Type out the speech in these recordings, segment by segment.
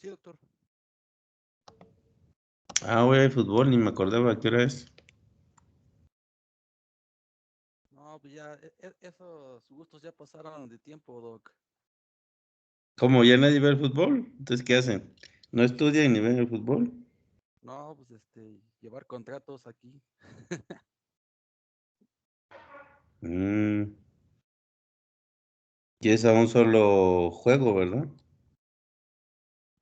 Sí, doctor. Ah, hoy hay fútbol, ni me acordaba qué hora es. No, pues ya, esos gustos ya pasaron de tiempo, doc. ¿Cómo ya nadie ve el fútbol? Entonces, ¿qué hacen? ¿No estudian ni ven el fútbol? No, pues llevar contratos aquí. Mm, y es a un solo juego, ¿verdad?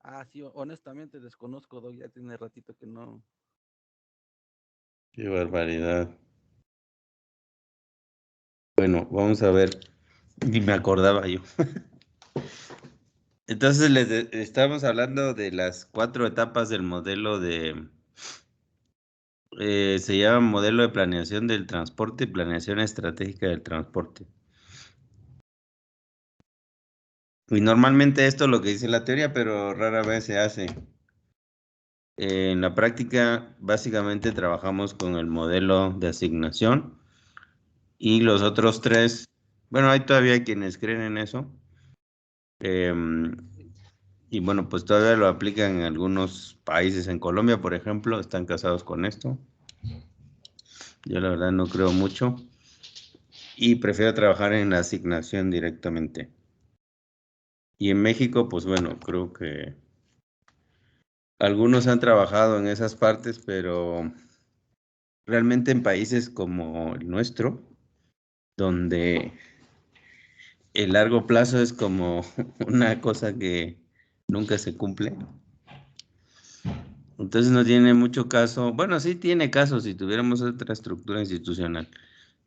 Ah, sí, honestamente desconozco, doc, ya tiene ratito que no. Qué barbaridad. Bueno, vamos a ver. Ni me acordaba yo. Entonces, estamos hablando de las 4 etapas del modelo se llama modelo de planeación del transporte y planeación estratégica del transporte. Y normalmente esto es lo que dice la teoría, pero rara vez se hace. En la práctica, básicamente trabajamos con el modelo de asignación y los otros 3, bueno, hay todavía quienes creen en eso. em, y bueno, pues todavía lo aplican en algunos países. En Colombia, por ejemplo, están casados con esto. Yo la verdad no creo mucho y prefiero trabajar en la asignación directamente. Y en México, pues bueno, creo que algunos han trabajado en esas partes, pero realmente en países como el nuestro, donde el largo plazo es como una cosa que nunca se cumple. Entonces no tiene mucho caso. Bueno, sí tiene caso si tuviéramos otra estructura institucional,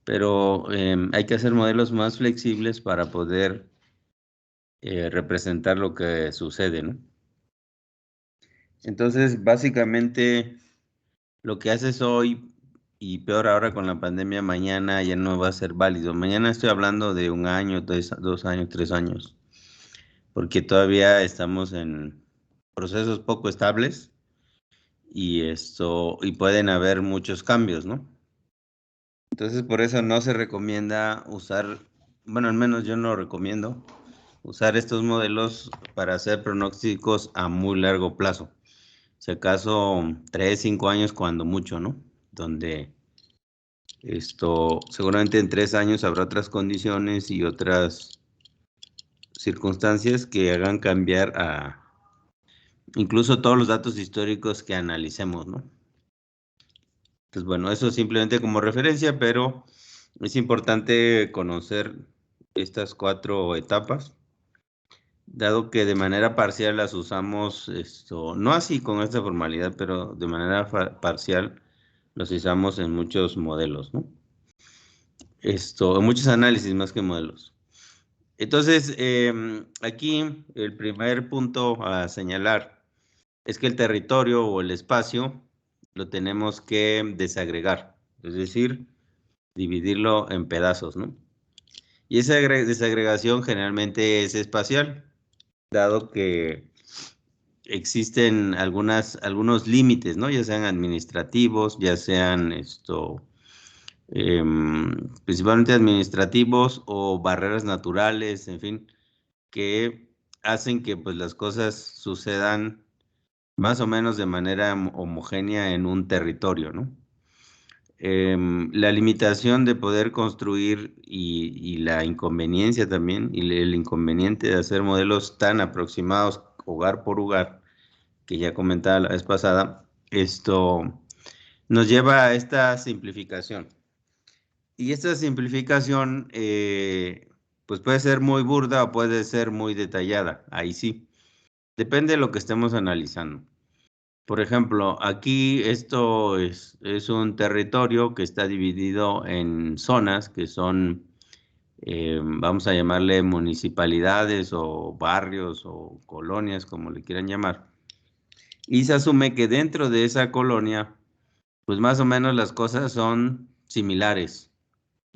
pero hay que hacer modelos más flexibles para poder representar lo que sucede, ¿no? Entonces, básicamente, lo que haces hoy y peor ahora con la pandemia, mañana ya no va a ser válido. Mañana estoy hablando de 1 año, 2 años, 3 años, porque todavía estamos en procesos poco estables y pueden haber muchos cambios, ¿no? Entonces, por eso no se recomienda usar, bueno, al menos yo no recomiendo usar estos modelos para hacer pronósticos a muy largo plazo. Si acaso 3, 5 años cuando mucho, ¿no? Donde seguramente en 3 años habrá otras condiciones y otras circunstancias que hagan cambiar a incluso todos los datos históricos que analicemos, ¿no? Entonces, bueno, eso simplemente como referencia, pero es importante conocer estas 4 etapas, dado que de manera parcial las usamos, no así con esta formalidad, pero de manera parcial los usamos en muchos modelos, ¿no? En muchos análisis más que modelos. Entonces, aquí el primer punto a señalar es que el territorio o el espacio lo tenemos que desagregar, es decir, dividirlo en pedazos, ¿no? Y esa desagregación generalmente es espacial, dado que existen algunos límites, ¿no? Ya sean administrativos, ya sean principalmente administrativos o barreras naturales, en fin, que hacen que pues las cosas sucedan más o menos de manera homogénea en un territorio, ¿no? La limitación de poder construir y la inconveniencia también, y el inconveniente de hacer modelos tan aproximados hogar por hogar, que ya comentaba la vez pasada, esto nos lleva a esta simplificación. Y esta simplificación, pues puede ser muy burda o puede ser muy detallada, ahí sí. Depende de lo que estemos analizando. Por ejemplo, aquí esto es un territorio que está dividido en zonas que son, vamos a llamarle municipalidades o barrios o colonias, como le quieran llamar. Y se asume que dentro de esa colonia, pues más o menos las cosas son similares.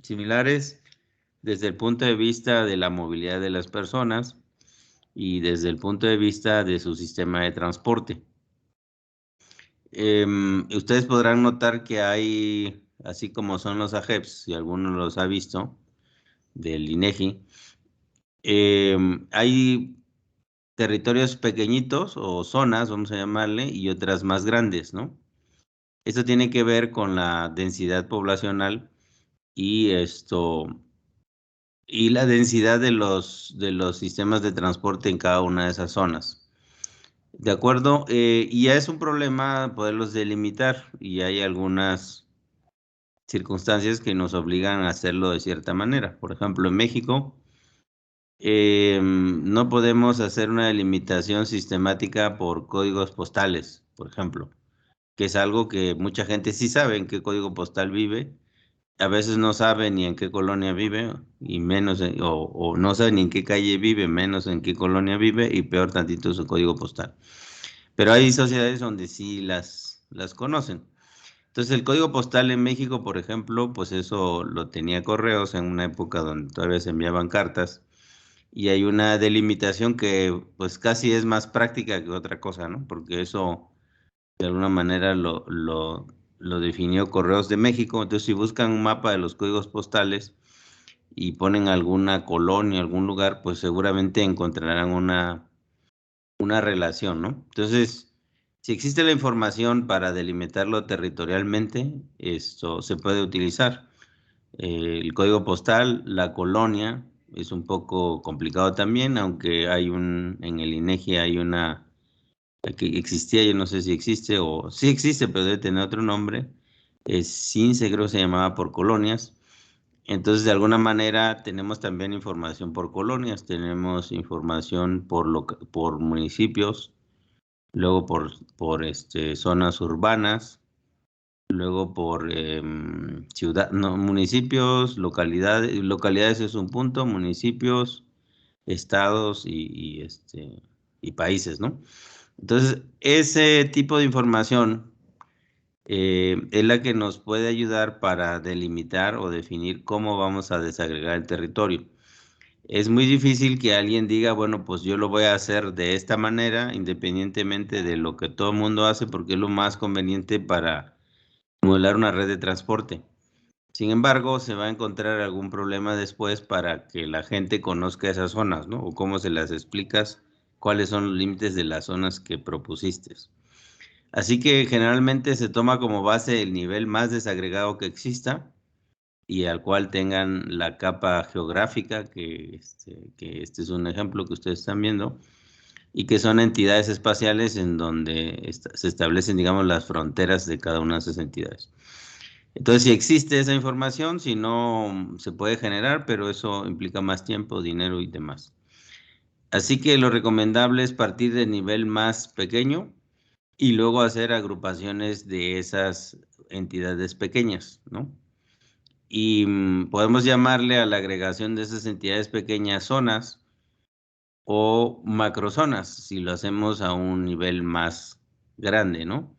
Similares desde el punto de vista de la movilidad de las personas y desde el punto de vista de su sistema de transporte. Ustedes podrán notar que hay, así como son los AGEPS, si alguno los ha visto, del INEGI, hay territorios pequeñitos o zonas, vamos a llamarle, y otras más grandes, ¿no? Esto tiene que ver con la densidad poblacional y y la densidad de los sistemas de transporte en cada una de esas zonas. ¿De acuerdo? Y ya es un problema poderlos delimitar y hay algunas circunstancias que nos obligan a hacerlo de cierta manera. Por ejemplo, en México no podemos hacer una delimitación sistemática por códigos postales, por ejemplo, que es algo que mucha gente sí sabe en qué código postal vive, a veces no sabe ni en qué colonia vive, y menos, o no sabe ni en qué calle vive, menos en qué colonia vive, y peor tantito su código postal. Pero hay sociedades donde sí las conocen. Entonces, el código postal en México, por ejemplo, pues eso lo tenía Correos en una época donde todavía se enviaban cartas, y hay una delimitación que pues casi es más práctica que otra cosa, ¿no? Porque eso de alguna manera lo definió Correos de México. Entonces, si buscan un mapa de los códigos postales y ponen alguna colonia, algún lugar, pues seguramente encontrarán una relación, ¿no? Entonces, si existe la información para delimitarlo territorialmente, esto se puede utilizar. El código postal, la colonia, es un poco complicado también, aunque en el INEGI hay una que existía, yo no sé si existe o sí existe, pero debe tener otro nombre. CINSE, creo que se llamaba por colonias. Entonces, de alguna manera, tenemos también información por colonias, tenemos información por municipios, luego por zonas urbanas, luego por no, municipios, localidades es un punto, municipios, estados y países, ¿no? Entonces, ese tipo de información es la que nos puede ayudar para delimitar o definir cómo vamos a desagregar el territorio. Es muy difícil que alguien diga, bueno, pues yo lo voy a hacer de esta manera, independientemente de lo que todo el mundo hace, porque es lo más conveniente para modelar una red de transporte. Sin embargo, se va a encontrar algún problema después para que la gente conozca esas zonas, ¿no? O cómo se las explicas, cuáles son los límites de las zonas que propusiste. Así que generalmente se toma como base el nivel más desagregado que exista y al cual tengan la capa geográfica, que este es un ejemplo que ustedes están viendo, y que son entidades espaciales en donde se establecen, digamos, las fronteras de cada una de esas entidades. Entonces, si existe esa información, si no, se puede generar, pero eso implica más tiempo, dinero y demás. Así que lo recomendable es partir del nivel más pequeño y luego hacer agrupaciones de esas entidades pequeñas, ¿no? Y podemos llamarle a la agregación de esas entidades pequeñas zonas o macrozonas, si lo hacemos a un nivel más grande, ¿no?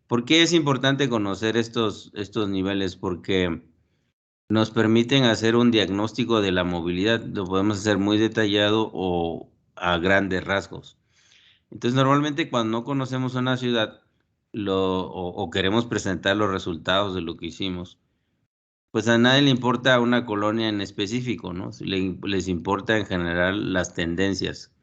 ¿Por qué es importante conocer estos niveles? Porque nos permiten hacer un diagnóstico de la movilidad. Lo podemos hacer muy detallado o a grandes rasgos. Entonces, normalmente cuando no conocemos una ciudad o queremos presentar los resultados de lo que hicimos, pues a nadie le importa una colonia en específico, ¿no? Les importa en general las tendencias.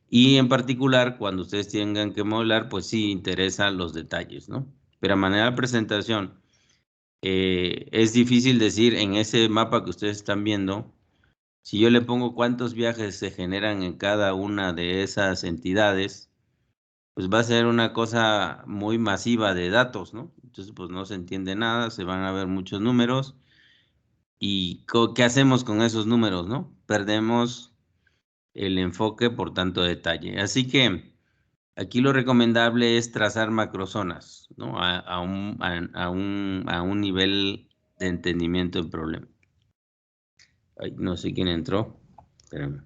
Y en particular, cuando ustedes tengan que modelar, pues sí interesan los detalles, ¿no? Pero a manera de presentación, es difícil decir en ese mapa que ustedes están viendo, si yo le pongo cuántos viajes se generan en cada una de esas entidades, pues va a ser una cosa muy masiva de datos, ¿no? Entonces, pues no se entiende nada, se van a ver muchos números. ¿Y qué hacemos con esos números, no? Perdemos el enfoque por tanto detalle. Así que aquí lo recomendable es trazar macrozonas, ¿no? A un nivel de entendimiento del problema. Ay, no sé quién entró. Espérame.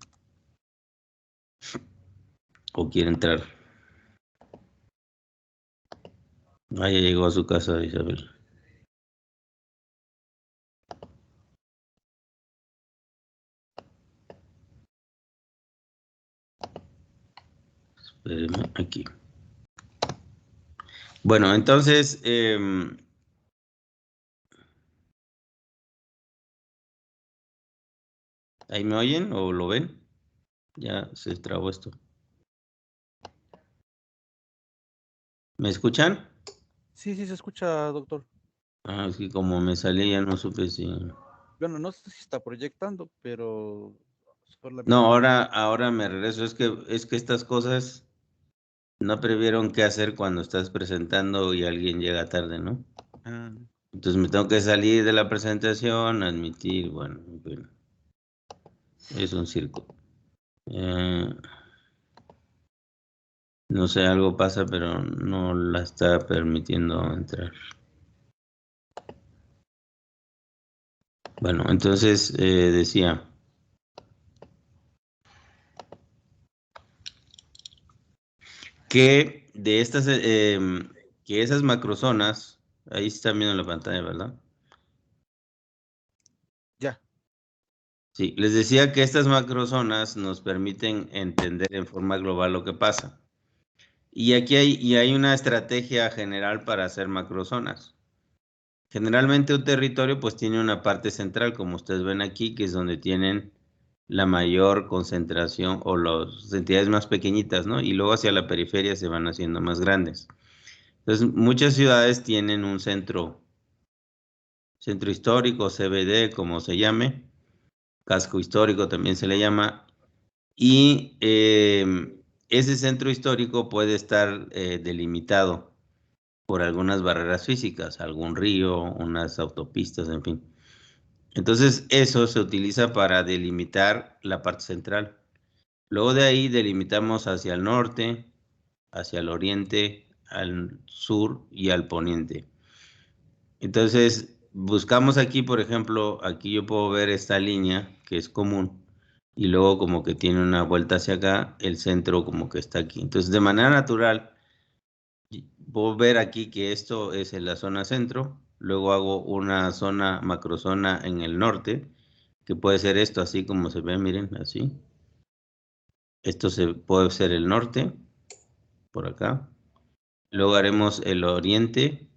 O quiere entrar. Ah, ya llegó a su casa, Isabel. Espérame, aquí. Bueno, entonces, ¿ahí me oyen o lo ven? Ya se trabó esto. ¿Me escuchan? Sí, sí se escucha, doctor. Ah, es que como me salí ya no supe si... Bueno, no sé si está proyectando, pero No, solamente... ahora me regreso. Es que estas cosas no previeron qué hacer cuando estás presentando y alguien llega tarde, ¿no? Ah, Entonces me tengo que salir de la presentación, admitir, bueno, en fin, es un circo. Eh, no sé, algo pasa, pero no la está permitiendo entrar. Bueno, entonces decía que de estas, que esas macrozonas, ahí están viendo la pantalla, ¿verdad? ya. Sí, les decía que estas macrozonas nos permiten entender en forma global lo que pasa. Y aquí hay una estrategia general para hacer macrozonas. Generalmente un territorio pues tiene una parte central, como ustedes ven aquí, que es donde tienen la mayor concentración o las entidades más pequeñitas, ¿no? Y luego hacia la periferia se van haciendo más grandes. Entonces, muchas ciudades tienen un centro histórico, CBD, como se llame, casco histórico también se le llama, y ese centro histórico puede estar delimitado por algunas barreras físicas, algún río, unas autopistas, en fin. Entonces, eso se utiliza para delimitar la parte central. Luego de ahí delimitamos hacia el norte, hacia el oriente, al sur y al poniente. Entonces, buscamos aquí, por ejemplo, aquí yo puedo ver esta línea que es común y luego como que tiene una vuelta hacia acá, el centro como que está aquí. Entonces, de manera natural, puedo ver aquí que esto es en la zona centro, luego hago una zona, macrozona en el norte, que puede ser esto así como se ve, miren, así. Esto puede ser el norte, por acá. Luego haremos el oriente,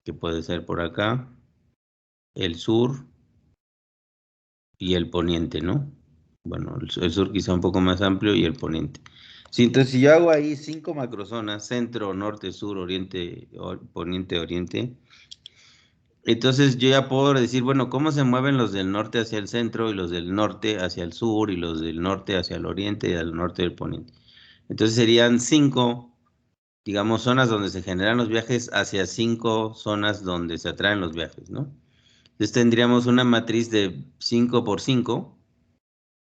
que puede ser por acá, el sur y el poniente, ¿no? Bueno, el sur quizá un poco más amplio y el poniente. Sí, entonces si yo hago ahí 5 macrozonas, centro, norte, sur, oriente, poniente, oriente, entonces yo ya puedo decir, bueno, ¿cómo se mueven los del norte hacia el centro y los del norte hacia el sur y los del norte hacia el oriente y al norte del poniente? Entonces serían 5, digamos, zonas donde se generan los viajes hacia 5 zonas donde se atraen los viajes, ¿no? Entonces tendríamos una matriz de 5 por 5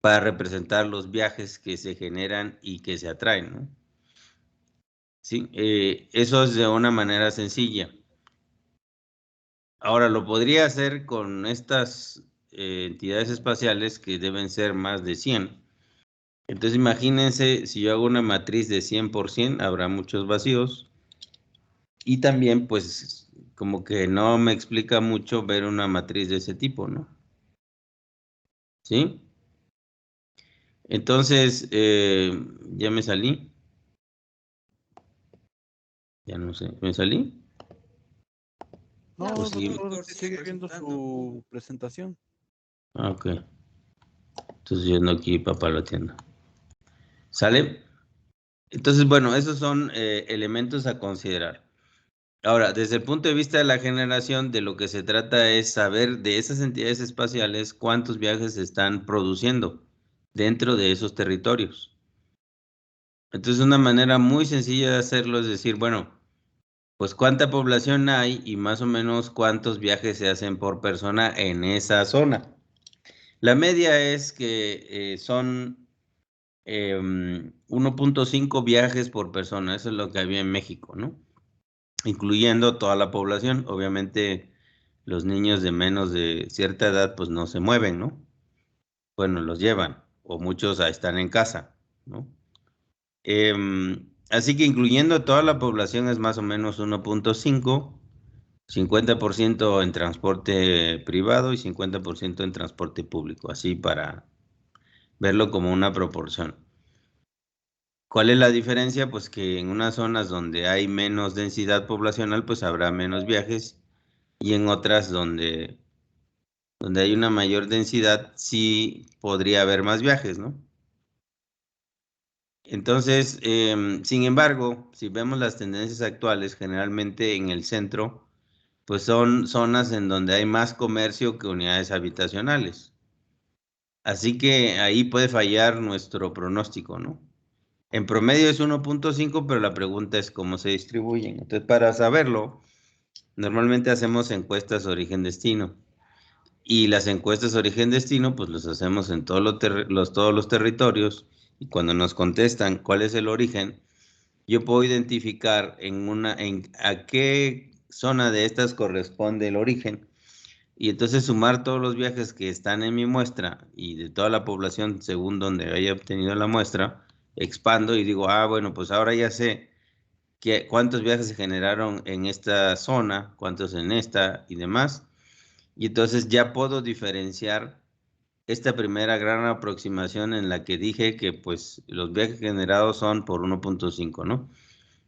para representar los viajes que se generan y que se atraen, ¿no? Sí, eso es de una manera sencilla. Ahora, lo podría hacer con estas entidades espaciales que deben ser más de 100. Entonces, imagínense, si yo hago una matriz de 100 por 100, habrá muchos vacíos. Y también, pues, como que no me explica mucho ver una matriz de ese tipo, ¿no? ¿Sí? Entonces, ya me salí. Ya no sé, ¿me salí? ¿O No, seguimos? doctor, sigue viendo su presentación. Ah, ok. Entonces yo ando aquí papaloteando. ¿Sale? Entonces, bueno, esos son elementos a considerar. Ahora, desde el punto de vista de la generación, de lo que se trata es saber de esas entidades espaciales cuántos viajes se están produciendo dentro de esos territorios. Entonces, una manera muy sencilla de hacerlo es decir, bueno, pues cuánta población hay y más o menos cuántos viajes se hacen por persona en esa zona. La media es que son 1.5 viajes por persona, eso es lo que había en México, ¿no? Incluyendo toda la población. Obviamente los niños de menos de cierta edad pues no se mueven, ¿no? Bueno, los llevan o muchos están en casa, ¿no? Así que incluyendo toda la población es más o menos 1.5, 50% en transporte privado y 50% en transporte público, así para verlo como una proporción. ¿Cuál es la diferencia? Pues que en unas zonas donde hay menos densidad poblacional, pues habrá menos viajes y en otras donde hay una mayor densidad, sí podría haber más viajes, ¿no? Entonces, sin embargo, si vemos las tendencias actuales, generalmente en el centro, pues son zonas en donde hay más comercio que unidades habitacionales. Así que ahí puede fallar nuestro pronóstico, ¿no? En promedio es 1.5, pero la pregunta es cómo se distribuyen. Entonces, para saberlo, normalmente hacemos encuestas origen-destino. Y las encuestas origen-destino, pues los hacemos en todos los territorios. Y cuando nos contestan cuál es el origen, yo puedo identificar en a qué zona de estas corresponde el origen. Y entonces sumar todos los viajes que están en mi muestra y de toda la población según donde haya obtenido la muestra, expando y digo, ah, bueno, pues ahora ya sé cuántos viajes se generaron en esta zona, cuántos en esta y demás. Y entonces ya puedo diferenciar esta primera gran aproximación en la que dije que pues los viajes generados son por 1.5, ¿no?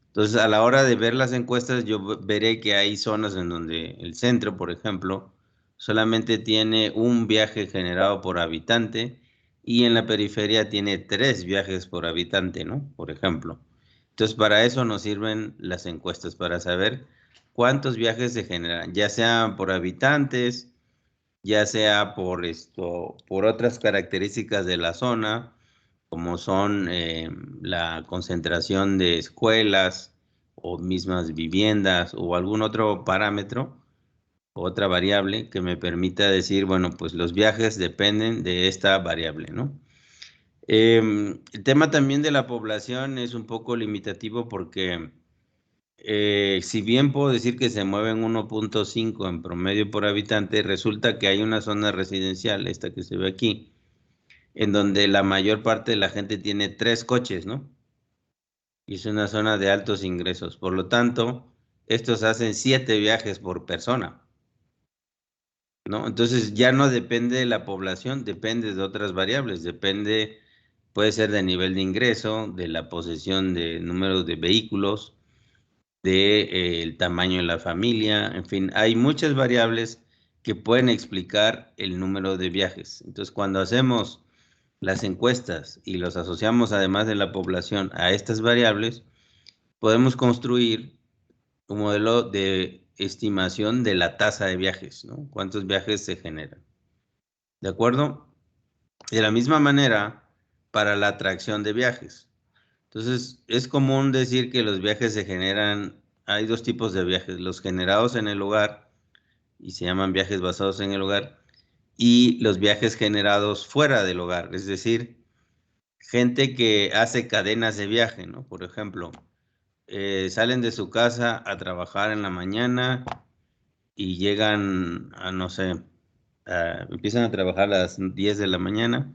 Entonces, a la hora de ver las encuestas, yo veré que hay zonas en donde el centro, por ejemplo, solamente tiene un viaje generado por habitante y en la periferia tiene 3 viajes por habitante, ¿no? Por ejemplo. Entonces, para eso nos sirven las encuestas, para saber cuántos viajes se generan, ya sea por habitantes, ya sea por otras características de la zona, como son la concentración de escuelas o mismas viviendas o algún otro parámetro, otra variable que me permita decir, bueno, pues los viajes dependen de esta variable, ¿no? El tema también de la población es un poco limitativo porque si bien puedo decir que se mueven 1.5 en promedio por habitante, resulta que hay una zona residencial, esta que se ve aquí, en donde la mayor parte de la gente tiene 3 coches, ¿no? Y es una zona de altos ingresos. Por lo tanto, estos hacen 7 viajes por persona, ¿no? Entonces ya no depende de la población, depende de otras variables, depende, puede ser de nivel de ingreso, de la posesión de número de vehículos, de, el tamaño de la familia, en fin, hay muchas variables que pueden explicar el número de viajes. Entonces, cuando hacemos las encuestas y los asociamos además de la población a estas variables, podemos construir un modelo de estimación de la tasa de viajes, ¿no? ¿Cuántos viajes se generan? ¿De acuerdo? De la misma manera, para la atracción de viajes. Entonces, es común decir que los viajes se generan, hay 2 tipos de viajes, los generados en el hogar, y se llaman viajes basados en el hogar, y los viajes generados fuera del hogar, es decir, gente que hace cadenas de viaje, ¿no? Por ejemplo, salen de su casa a trabajar en la mañana y llegan a, no sé, empiezan a trabajar a las 10 de la mañana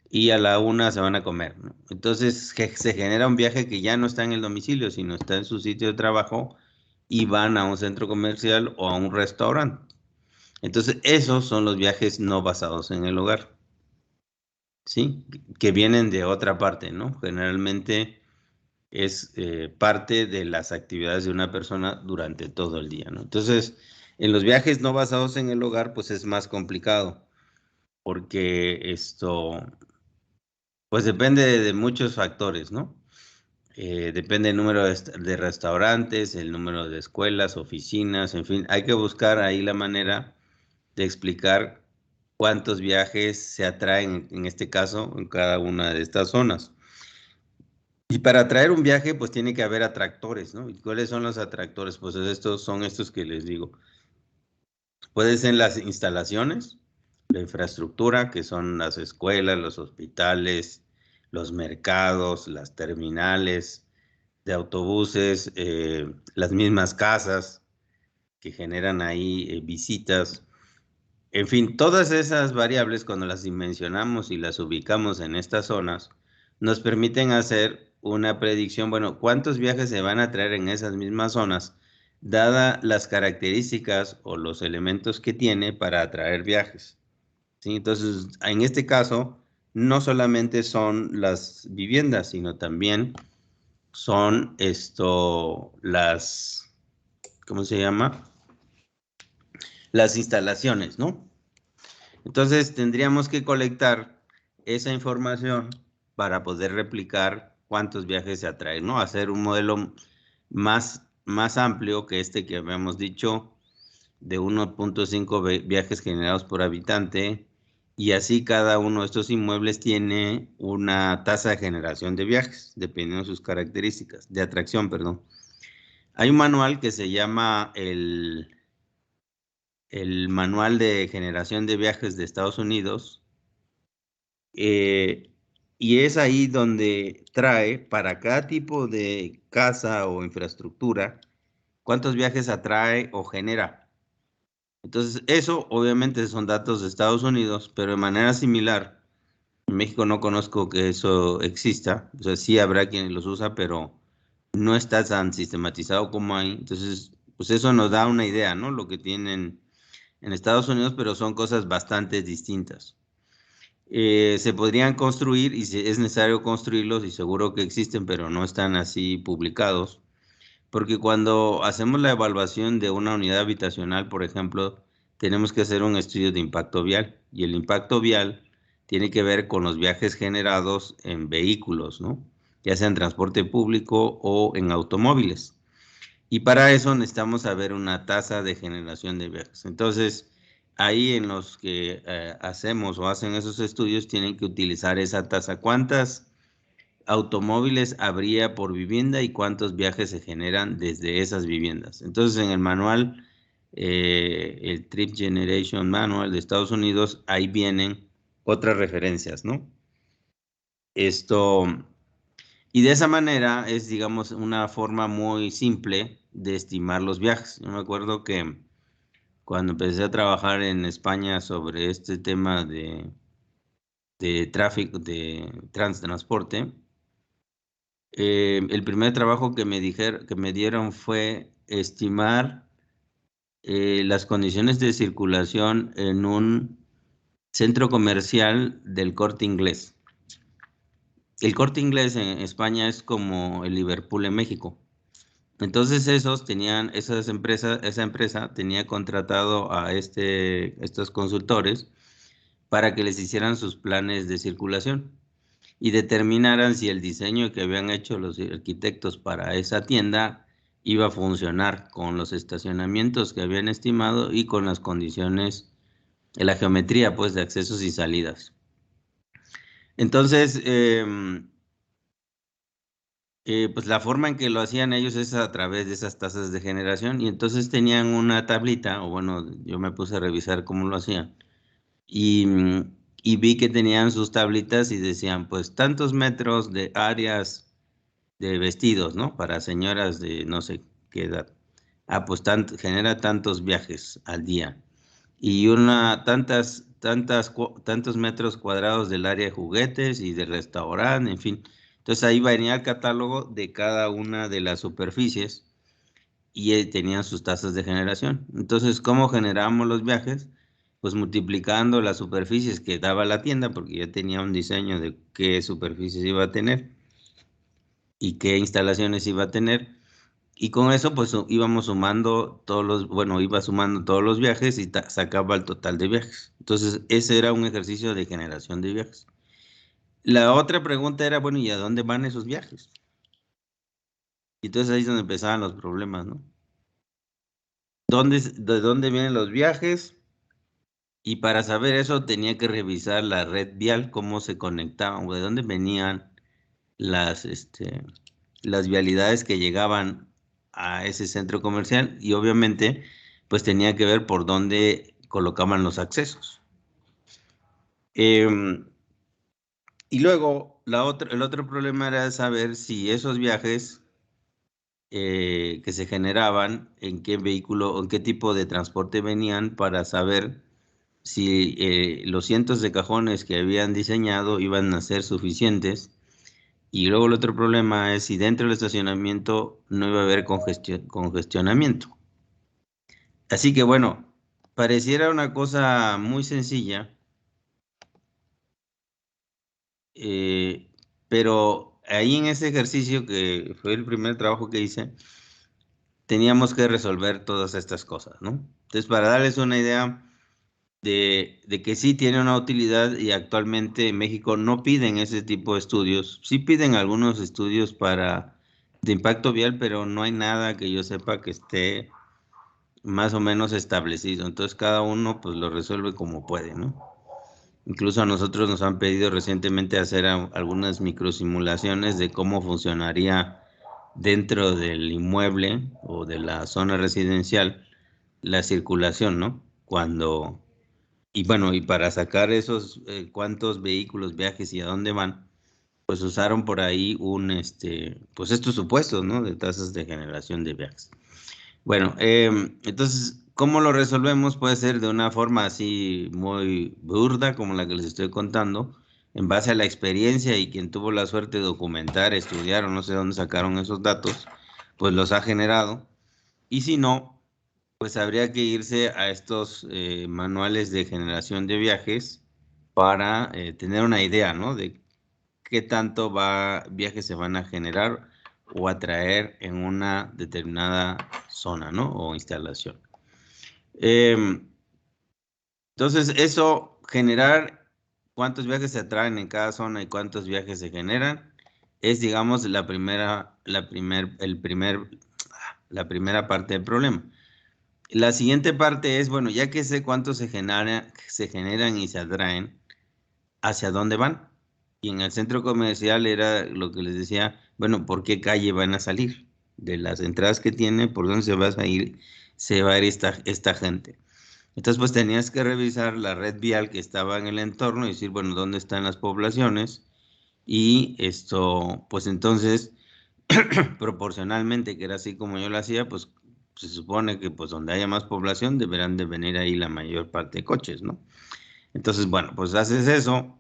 y a la 1 se van a comer, ¿no? Entonces se genera un viaje que ya no está en el domicilio, sino está en su sitio de trabajo y van a un centro comercial o a un restaurante. Entonces, esos son los viajes no basados en el hogar, ¿sí? Que vienen de otra parte, ¿no? Generalmente es parte de las actividades de una persona durante todo el día, ¿no? Entonces, en los viajes no basados en el hogar, pues es más complicado, porque pues depende de muchos factores, ¿no? Depende del número de restaurantes, el número de escuelas, oficinas, en fin, hay que buscar ahí la manera de explicar cuántos viajes se atraen, en este caso, en cada una de estas zonas. Y para atraer un viaje, pues tiene que haber atractores, ¿no? ¿Y cuáles son los atractores? Pues estos son estos que les digo. Pueden ser las instalaciones, la infraestructura, que son las escuelas, los hospitales, los mercados, las terminales de autobuses, las mismas casas que generan ahí visitas. En fin, todas esas variables, cuando las dimensionamos y las ubicamos en estas zonas, nos permiten hacer una predicción, bueno, cuántos viajes se van a traer en esas mismas zonas, dada las características o los elementos que tiene para atraer viajes, ¿sí? Entonces, en este caso, no solamente son las viviendas, sino también son ¿cómo se llama? Las instalaciones, ¿no? Entonces tendríamos que colectar esa información para poder replicar cuántos viajes se atraen, ¿no? Hacer un modelo más amplio que este que habíamos dicho, de 1.5 viajes generados por habitante, y así cada uno de estos inmuebles tiene una tasa de generación de viajes, dependiendo de sus características, de atracción, perdón. Hay un manual que se llama el Manual de Generación de Viajes de Estados Unidos, y es ahí donde trae para cada tipo de casa o infraestructura cuántos viajes atrae o genera. Entonces, eso obviamente son datos de Estados Unidos, pero de manera similar, en México no conozco que eso exista. O sea, sí habrá quien los usa, pero no está tan sistematizado como ahí. Entonces, pues eso nos da una idea, ¿no? Lo que tienen en Estados Unidos, pero son cosas bastante distintas. Se podrían construir y es necesario construirlos y seguro que existen, pero no están así publicados. Porque cuando hacemos la evaluación de una unidad habitacional, por ejemplo, tenemos que hacer un estudio de impacto vial. Y el impacto vial tiene que ver con los viajes generados en vehículos, ¿no? Ya sea en transporte público o en automóviles. Y para eso necesitamos saber una tasa de generación de viajes. Entonces, ahí en los que hacemos o hacen esos estudios, tienen que utilizar esa tasa. ¿Cuántas automóviles habría por vivienda y cuántos viajes se generan desde esas viviendas? Entonces, en el manual, el Trip Generation Manual de Estados Unidos, ahí vienen otras referencias, ¿no? Esto, y de esa manera es, digamos, una forma muy simple de estimar los viajes. Yo me acuerdo que cuando empecé a trabajar en España sobre este tema de tráfico, de transporte, el primer trabajo que que me dieron fue estimar las condiciones de circulación en un centro comercial del Corte Inglés. El Corte Inglés en España es como el Liverpool en México. Entonces esa empresa tenía contratado a estos consultores para que les hicieran sus planes de circulación y determinaran si el diseño que habían hecho los arquitectos para esa tienda iba a funcionar con los estacionamientos que habían estimado y con las condiciones, de la geometría, pues, de accesos y salidas. Entonces, pues la forma en que lo hacían ellos es a través de esas tasas de generación, y entonces tenían una tablita, o bueno, yo me puse a revisar cómo lo hacían, y, y vi que tenían sus tablitas y decían, pues, tantos metros de áreas de vestidos, ¿no? Para señoras de no sé qué edad. Ah, pues genera tantos viajes al día. Y tantos metros cuadrados del área de juguetes y de restaurante, en fin. Entonces ahí venía el catálogo de cada una de las superficies y tenían sus tasas de generación. Entonces, ¿cómo generamos los viajes? Pues multiplicando las superficies que daba la tienda, porque ya tenía un diseño de qué superficies iba a tener y qué instalaciones iba a tener. Y con eso, pues íbamos sumando iba sumando todos los viajes y sacaba el total de viajes. Entonces, ese era un ejercicio de generación de viajes. La otra pregunta era, bueno, ¿y a dónde van esos viajes? Y entonces ahí es donde empezaban los problemas, ¿no? ¿De dónde vienen los viajes? Y para saber eso tenía que revisar la red vial, cómo se conectaban, o de dónde venían las, las vialidades que llegaban a ese centro comercial, y obviamente pues tenía que ver por dónde colocaban los accesos. Y luego el otro problema era saber si esos viajes que se generaban, en qué vehículo o en qué tipo de transporte venían, para saber si los cientos de cajones que habían diseñado iban a ser suficientes. Y luego el otro problema es si dentro del estacionamiento no iba a haber congestionamiento. Así que bueno, pareciera una cosa muy sencilla, eh, pero ahí en ese ejercicio, que fue el primer trabajo que hice, teníamos que resolver todas estas cosas, ¿no? Entonces, para darles una idea, de que sí tiene una utilidad y actualmente en México no piden ese tipo de estudios. Sí piden algunos estudios de impacto vial, pero no hay nada que yo sepa que esté más o menos establecido. Entonces cada uno pues lo resuelve como puede, ¿no? Incluso a nosotros nos han pedido recientemente hacer algunas microsimulaciones de cómo funcionaría dentro del inmueble o de la zona residencial la circulación, ¿no? Y bueno, y para sacar esos cuántos vehículos, viajes y a dónde van, pues usaron por ahí pues estos supuestos, ¿no? De tasas de generación de viajes. Bueno, entonces, ¿cómo lo resolvemos? Puede ser de una forma así muy burda, como la que les estoy contando, en base a la experiencia y quien tuvo la suerte de documentar, estudiar o no sé dónde sacaron esos datos, pues los ha generado. Y si no, pues habría que irse a estos manuales de generación de viajes para tener una idea, ¿no? De qué tanto viajes se van a generar o atraer en una determinada zona, ¿no? O instalación. Entonces, eso, generar cuántos viajes se atraen en cada zona y cuántos viajes se generan, es, digamos, la primera parte del problema. La siguiente parte es, bueno, ya que sé cuántos se generan y se atraen, ¿hacia dónde van? Y en el centro comercial era lo que les decía, bueno, ¿por qué calle van a salir? De las entradas que tiene, ¿por dónde se va a ir esta gente? Entonces, pues tenías que revisar la red vial que estaba en el entorno y decir, bueno, ¿dónde están las poblaciones? Y esto, pues entonces, proporcionalmente, que era así como yo lo hacía, pues se supone que pues donde haya más población deberán de venir ahí la mayor parte de coches, ¿no? Entonces, bueno, pues haces eso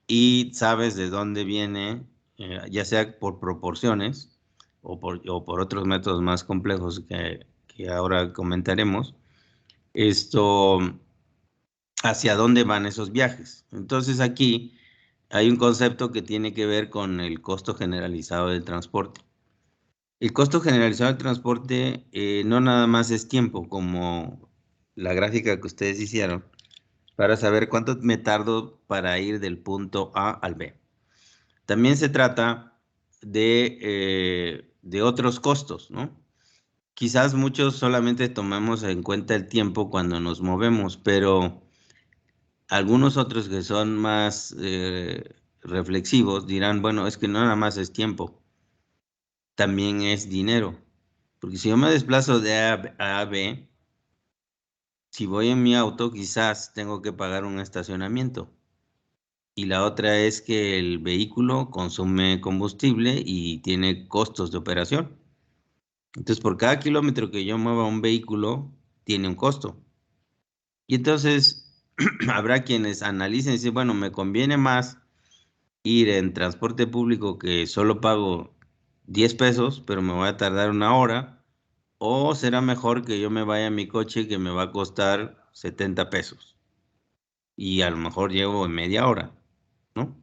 y sabes de dónde viene, ya sea por proporciones o por otros métodos más complejos que ahora comentaremos, esto, hacia dónde van esos viajes. Entonces aquí hay un concepto que tiene que ver con el costo generalizado del transporte. El costo generalizado del transporte no nada más es tiempo, como la gráfica que ustedes hicieron, para saber cuánto me tardo para ir del punto A al B. También se trata de otros costos, ¿no? Quizás muchos solamente tomamos en cuenta el tiempo cuando nos movemos, pero algunos otros que son más reflexivos dirán, bueno, es que no nada más es tiempo, también es dinero. Porque si yo me desplazo de A a B, si voy en mi auto, quizás tengo que pagar un estacionamiento. Y la otra es que el vehículo consume combustible y tiene costos de operación. Entonces, por cada kilómetro que yo mueva un vehículo, tiene un costo. Y entonces, habrá quienes analicen y dicen, bueno, me conviene más ir en transporte público que solo pago 10 pesos, pero me voy a tardar una hora, o será mejor que yo me vaya en mi coche que me va a costar 70 pesos y a lo mejor llego en media hora, ¿no?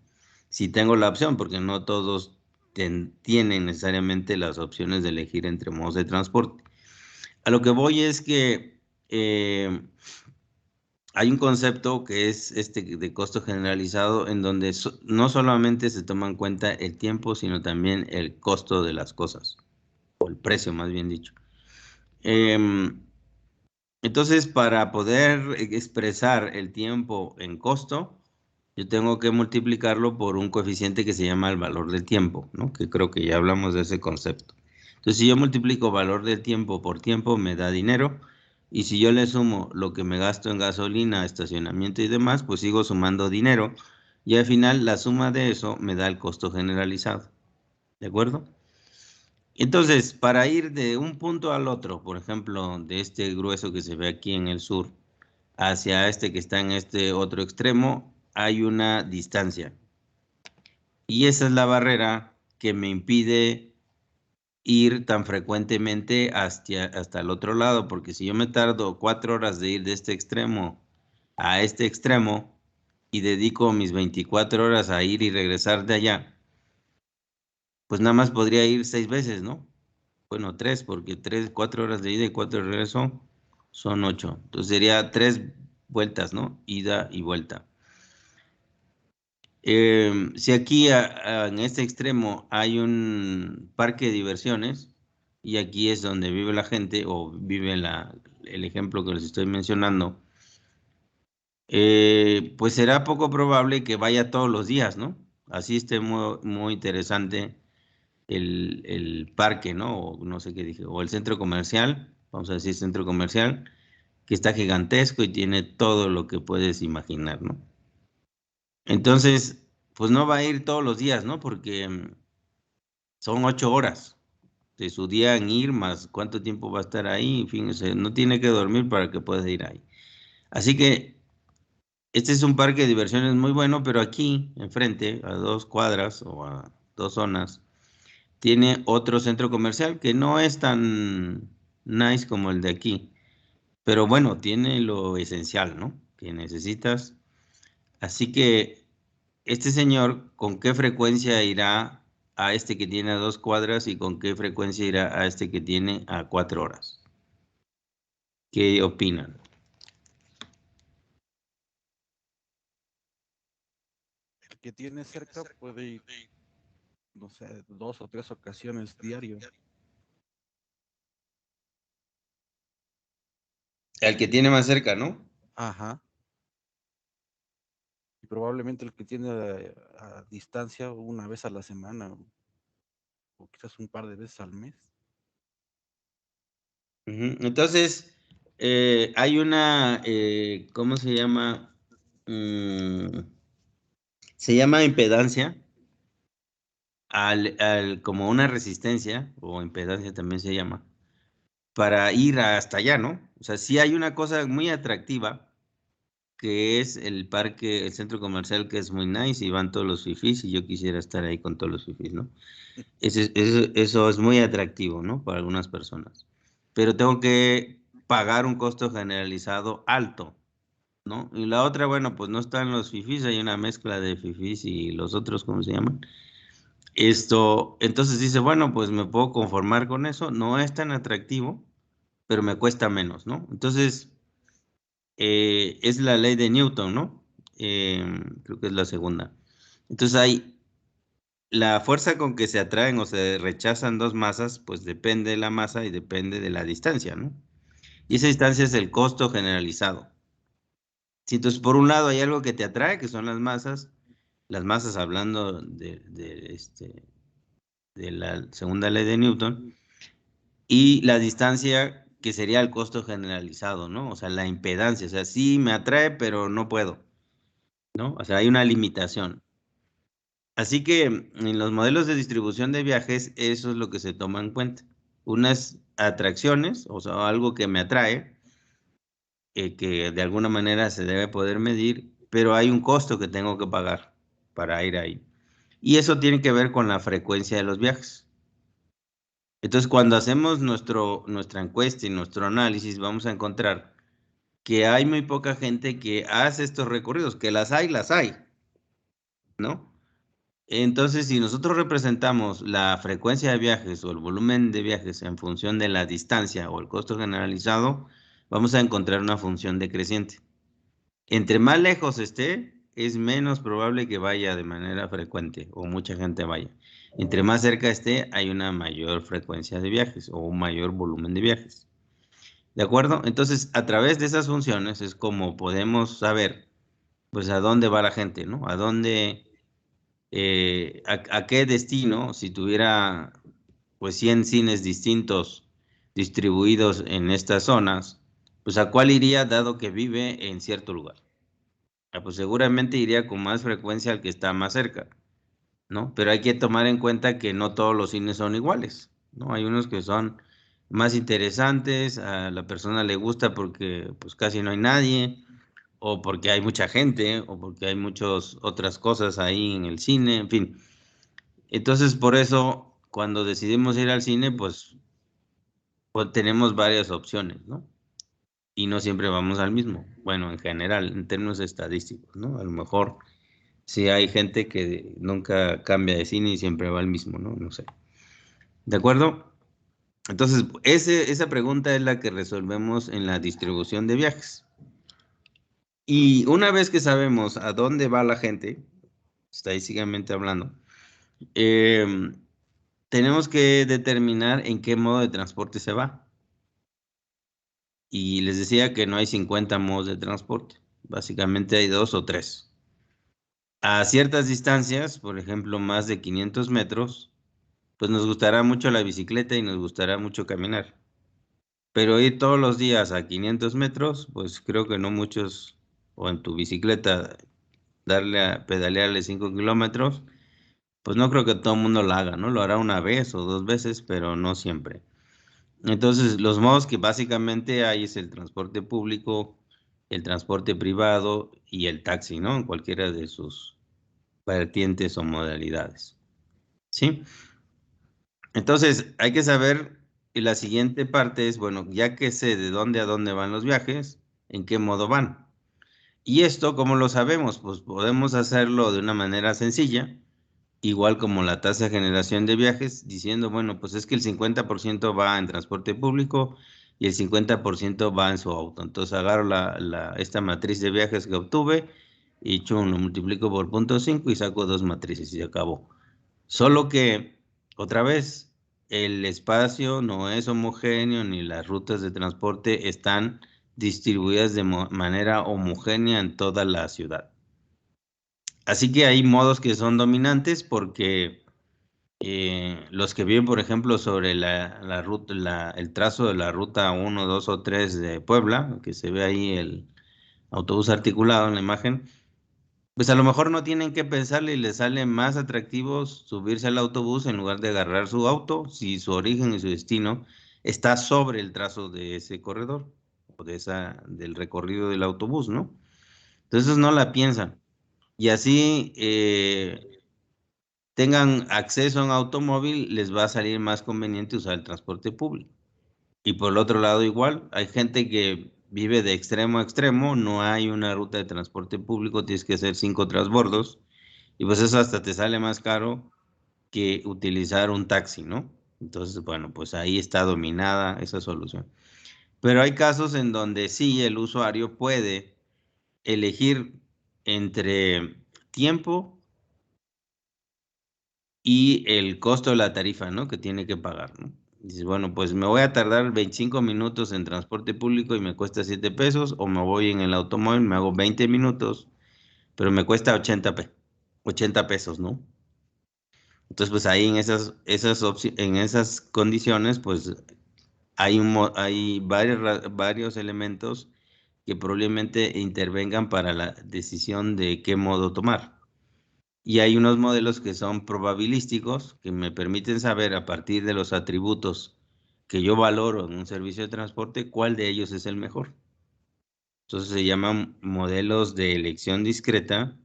Si tengo la opción, porque no todos tienen necesariamente las opciones de elegir entre modos de transporte. A lo que voy es que hay un concepto que es este de costo generalizado en donde no solamente se toma en cuenta el tiempo, sino también el costo de las cosas, o el precio más bien dicho. Entonces, para poder expresar el tiempo en costo, yo tengo que multiplicarlo por un coeficiente que se llama el valor del tiempo, ¿no? Que creo que ya hablamos de ese concepto. Entonces, si yo multiplico valor del tiempo por tiempo, me da dinero. Y si yo le sumo lo que me gasto en gasolina, estacionamiento y demás, pues sigo sumando dinero. Y al final, la suma de eso me da el costo generalizado. ¿De acuerdo? Entonces, para ir de un punto al otro, por ejemplo, de este grueso que se ve aquí en el sur, hacia este que está en este otro extremo, hay una distancia. Y esa es la barrera que me impide ir tan frecuentemente hasta el otro lado, porque si yo me tardo 4 horas de ir de este extremo a este extremo y dedico mis 24 horas a ir y regresar de allá, pues nada más podría ir 6 veces, ¿no? Bueno, 3, porque 4 horas de ida y 4 de regreso son 8. Entonces sería 3 vueltas, ¿no? Ida y vuelta. Si aquí en este extremo hay un parque de diversiones, y aquí es donde vive la gente, o vive el ejemplo que les estoy mencionando, pues será poco probable que vaya todos los días, ¿no? Así esté muy, muy interesante el parque, ¿no? O no sé qué dije, o el centro comercial, vamos a decir centro comercial, que está gigantesco y tiene todo lo que puedes imaginar, ¿no? Entonces, pues no va a ir todos los días, ¿no? Porque son 8 horas de su día en ir, más cuánto tiempo va a estar ahí, en fin, o sea, no tiene que dormir para que pueda ir ahí. Así que este es un parque de diversiones muy bueno, pero aquí, enfrente, a 2 cuadras o a 2 zonas, tiene otro centro comercial que no es tan nice como el de aquí, pero bueno, tiene lo esencial, ¿no? Que necesitas. Así que este señor, ¿con qué frecuencia irá a este que tiene a 2 cuadras y con qué frecuencia irá a este que tiene a 4 horas? ¿Qué opinan? El que tiene cerca puede ir, no sé, 2 o 3 ocasiones diario. El que tiene más cerca, ¿no? Ajá. Y probablemente el que tiene a distancia una vez a la semana o quizás un par de veces al mes. Ujú. Entonces, hay una, ¿cómo se llama? Mm, se llama impedancia, como una resistencia, o impedancia también se llama, para ir hasta allá, ¿no? O sea, sí hay una cosa muy atractiva, que es el parque, el centro comercial, que es muy nice, y van todos los fifís, y yo quisiera estar ahí con todos los fifís, ¿no? Eso es muy atractivo, ¿no? Para algunas personas. Pero tengo que pagar un costo generalizado alto, ¿no? Y la otra, bueno, pues no están los fifís, hay una mezcla de fifís y los otros, ¿cómo se llaman? Entonces dice, bueno, pues me puedo conformar con eso, no es tan atractivo, pero me cuesta menos, ¿no? Entonces, es la ley de Newton, ¿no? Creo que es la segunda. Entonces hay la fuerza con que se atraen o se rechazan dos masas, pues depende de la masa y depende de la distancia, ¿no? Y esa distancia es el costo generalizado. Si entonces por un lado hay algo que te atrae, que son las masas hablando de la segunda ley de Newton, y la distancia que sería el costo generalizado, ¿no? O sea, la impedancia, o sea, sí me atrae, pero no puedo, ¿no? O sea, hay una limitación. Así que en los modelos de distribución de viajes, eso es lo que se toma en cuenta. Unas atracciones, o sea, algo que me atrae, que de alguna manera se debe poder medir, pero hay un costo que tengo que pagar para ir ahí. Y eso tiene que ver con la frecuencia de los viajes. Entonces, cuando hacemos nuestra encuesta y nuestro análisis, vamos a encontrar que hay muy poca gente que hace estos recorridos, que las hay, ¿no? Entonces, si nosotros representamos la frecuencia de viajes o el volumen de viajes en función de la distancia o el costo generalizado, vamos a encontrar una función decreciente. Entre más lejos esté, es menos probable que vaya de manera frecuente o mucha gente vaya. Entre más cerca esté, hay una mayor frecuencia de viajes o un mayor volumen de viajes. ¿De acuerdo? Entonces, a través de esas funciones es como podemos saber, pues, a dónde va la gente, ¿no? A qué destino, si tuviera pues 100 cines distintos distribuidos en estas zonas, pues a cuál iría dado que vive en cierto lugar. Pues seguramente iría con más frecuencia al que está más cerca, ¿no? Pero hay que tomar en cuenta que no todos los cines son iguales, ¿no? Hay unos que son más interesantes, a la persona le gusta porque pues casi no hay nadie, o porque hay mucha gente, o porque hay muchas otras cosas ahí en el cine, en fin. Entonces, por eso, cuando decidimos ir al cine, pues tenemos varias opciones, ¿no? Y no siempre vamos al mismo. Bueno, en general, en términos estadísticos, ¿no? A lo mejor sí hay gente que nunca cambia de cine y siempre va al mismo, ¿no? No sé. ¿De acuerdo? Entonces, esa pregunta es la que resolvemos en la distribución de viajes. Y una vez que sabemos a dónde va la gente, estadísticamente hablando, tenemos que determinar en qué modo de transporte se va. Y les decía que no hay 50 modos de transporte, básicamente hay 2 o 3. A ciertas distancias, por ejemplo, más de 500 metros, pues nos gustará mucho la bicicleta y nos gustará mucho caminar. Pero ir todos los días a 500 metros, pues creo que no muchos, o en tu bicicleta, pedalearle 5 kilómetros, pues no creo que todo el mundo lo haga, ¿no? Lo hará una vez o 2 veces, pero no siempre. Entonces, los modos que básicamente hay es el transporte público, el transporte privado y el taxi, ¿no? En cualquiera de sus vertientes o modalidades. ¿Sí? Entonces, hay que saber, y la siguiente parte es, bueno, ya que sé de dónde a dónde van los viajes, en qué modo van. Y esto, ¿cómo lo sabemos? Pues podemos hacerlo de una manera sencilla, igual como la tasa de generación de viajes, diciendo, bueno, pues es que el 50% va en transporte público y el 50% va en su auto. Entonces agarro esta matriz de viajes que obtuve y chum, lo multiplico por 0.5 y saco 2 matrices y se acabó. Solo que, otra vez, el espacio no es homogéneo ni las rutas de transporte están distribuidas de manera homogénea en toda la ciudad. Así que hay modos que son dominantes porque los que viven, por ejemplo, sobre la ruta, el trazo de la ruta 1, 2 o 3 de Puebla, que se ve ahí el autobús articulado en la imagen, pues a lo mejor no tienen que pensarle y les sale más atractivo subirse al autobús en lugar de agarrar su auto si su origen y su destino está sobre el trazo de ese corredor o del recorrido del autobús, ¿no? Entonces no la piensan. Y así tengan acceso a un automóvil, les va a salir más conveniente usar el transporte público. Y por el otro lado igual, hay gente que vive de extremo a extremo, no hay una ruta de transporte público, tienes que hacer 5 transbordos y pues eso hasta te sale más caro que utilizar un taxi, ¿no? Entonces, bueno, pues ahí está dominada esa solución. Pero hay casos en donde sí el usuario puede elegir entre tiempo y el costo de la tarifa, ¿no? Que tiene que pagar, ¿no? Dices, bueno, pues me voy a tardar 25 minutos en transporte público y me cuesta 7 pesos, o me voy en el automóvil, me hago 20 minutos, pero me cuesta 80 pesos, ¿no? Entonces, pues ahí en esas condiciones, pues hay varios elementos que probablemente intervengan para la decisión de qué modo tomar. Y hay unos modelos que son probabilísticos, que me permiten saber a partir de los atributos que yo valoro en un servicio de transporte, cuál de ellos es el mejor. Entonces se llaman modelos de elección discreta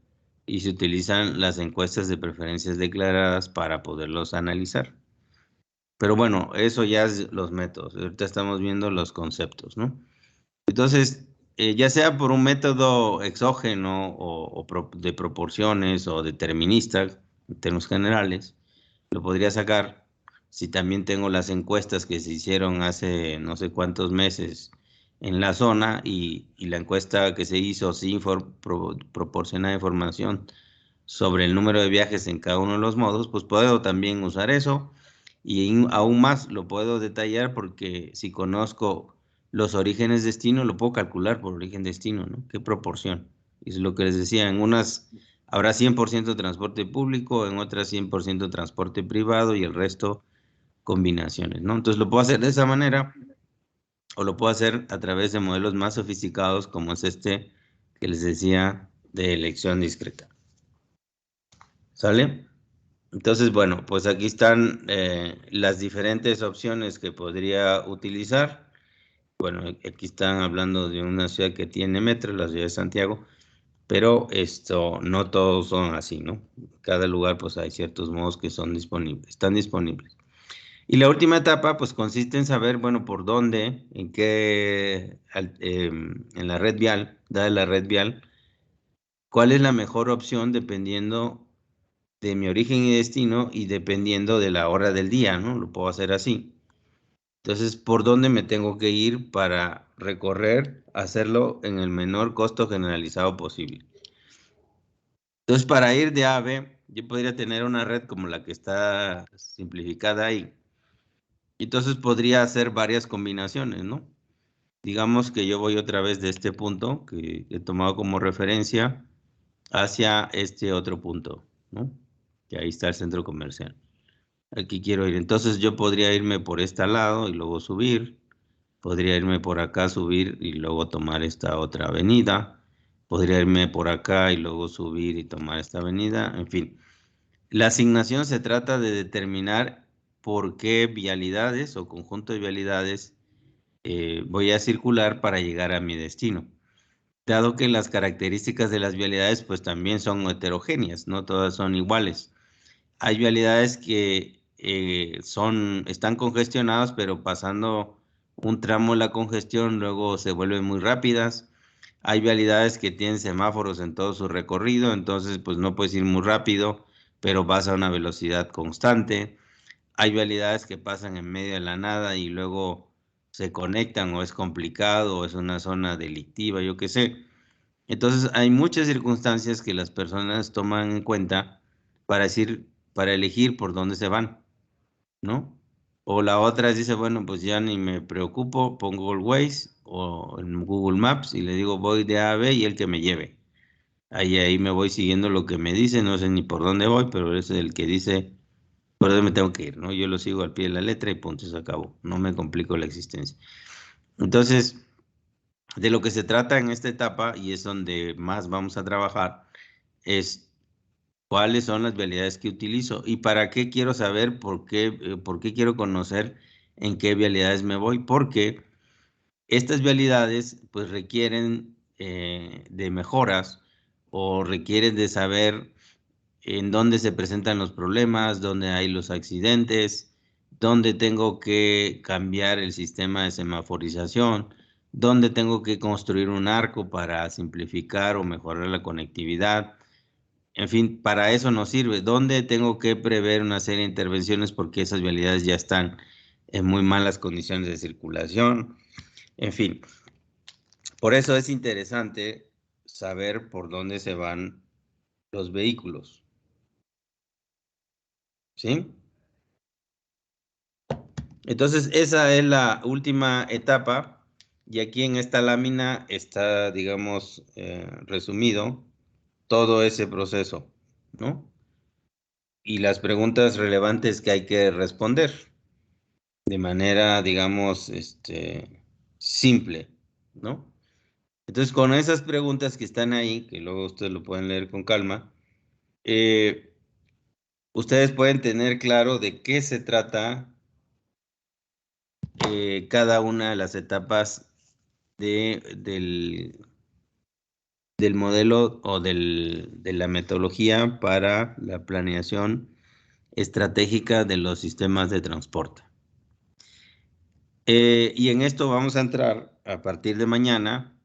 y se utilizan las encuestas de preferencias declaradas para poderlos analizar. Pero bueno, eso ya es los métodos. Ahorita estamos viendo los conceptos, ¿no? Entonces, ya sea por un método exógeno de proporciones o determinista, en términos generales, lo podría sacar si también tengo las encuestas que se hicieron hace no sé cuántos meses en la zona y la encuesta que se hizo sin proporcionar información sobre el número de viajes en cada uno de los modos, pues puedo también usar eso y aún más lo puedo detallar porque si conozco los orígenes destino, lo puedo calcular por origen destino, ¿no? ¿Qué proporción? Y es lo que les decía, en unas habrá 100% transporte público, en otras 100% transporte privado y el resto combinaciones, ¿no? Entonces lo puedo hacer de esa manera o lo puedo hacer a través de modelos más sofisticados como es este que les decía de elección discreta. ¿Sale? Entonces, bueno, pues aquí están las diferentes opciones que podría utilizar. Bueno, aquí están hablando de una ciudad que tiene metro, la ciudad de Santiago, pero no todos son así, ¿no? Cada lugar, pues hay ciertos modos que son disponibles, están disponibles. Y la última etapa, pues consiste en saber, bueno, por dónde, en la red vial, dada la red vial, cuál es la mejor opción dependiendo de mi origen y destino y dependiendo de la hora del día, ¿no? Lo puedo hacer así. Entonces, ¿por dónde me tengo que ir para recorrer, hacerlo en el menor costo generalizado posible? Entonces, para ir de A a B, yo podría tener una red como la que está simplificada ahí. Entonces, podría hacer varias combinaciones, ¿no? Digamos que yo voy otra vez de este punto que he tomado como referencia hacia este otro punto, ¿no? Que ahí está el centro comercial. Aquí quiero ir. Entonces, yo podría irme por este lado y luego subir. Podría irme por acá, subir y luego tomar esta otra avenida. Podría irme por acá y luego subir y tomar esta avenida. En fin, la asignación se trata de determinar por qué vialidades o conjunto de vialidades voy a circular para llegar a mi destino. Dado que las características de las vialidades pues también son heterogéneas, no todas son iguales. Hay vialidades que están congestionadas, pero pasando un tramo de la congestión luego se vuelven muy rápidas. Hay vialidades que tienen semáforos en todo su recorrido, entonces pues no puedes ir muy rápido, pero vas a una velocidad constante. Hay vialidades que pasan en medio de la nada y luego se conectan o es complicado o es una zona delictiva, yo qué sé. Entonces hay muchas circunstancias que las personas toman en cuenta para decir, para elegir por dónde se van, ¿no? O la otra dice, bueno, pues ya ni me preocupo, pongo el Waze o en Google Maps y le digo voy de A a B y el que me lleve. Ahí me voy siguiendo lo que me dice, no sé ni por dónde voy, pero es el que dice por dónde me tengo que ir, ¿no? Yo lo sigo al pie de la letra y punto, se acabó. No me complico la existencia. Entonces, de lo que se trata en esta etapa, y es donde más vamos a trabajar, es cuáles son las vialidades que utilizo y para qué quiero saber por qué quiero conocer en qué vialidades me voy, porque estas vialidades pues requieren de mejoras o requieren de saber en dónde se presentan los problemas, dónde hay los accidentes, dónde tengo que cambiar el sistema de semaforización, dónde tengo que construir un arco para simplificar o mejorar la conectividad. En fin, para eso nos sirve. ¿Dónde tengo que prever una serie de intervenciones porque esas vialidades ya están en muy malas condiciones de circulación? En fin, por eso es interesante saber por dónde se van los vehículos. ¿Sí? Entonces, esa es la última etapa y aquí en esta lámina está, digamos, resumido todo ese proceso, ¿no? Y las preguntas relevantes que hay que responder de manera, digamos, simple, ¿no? Entonces, con esas preguntas que están ahí, que luego ustedes lo pueden leer con calma, eh, ustedes pueden tener claro de qué se trata cada una de las etapas del modelo o de la metodología para la planeación estratégica de los sistemas de transporte. Y en esto vamos a entrar a partir de mañana.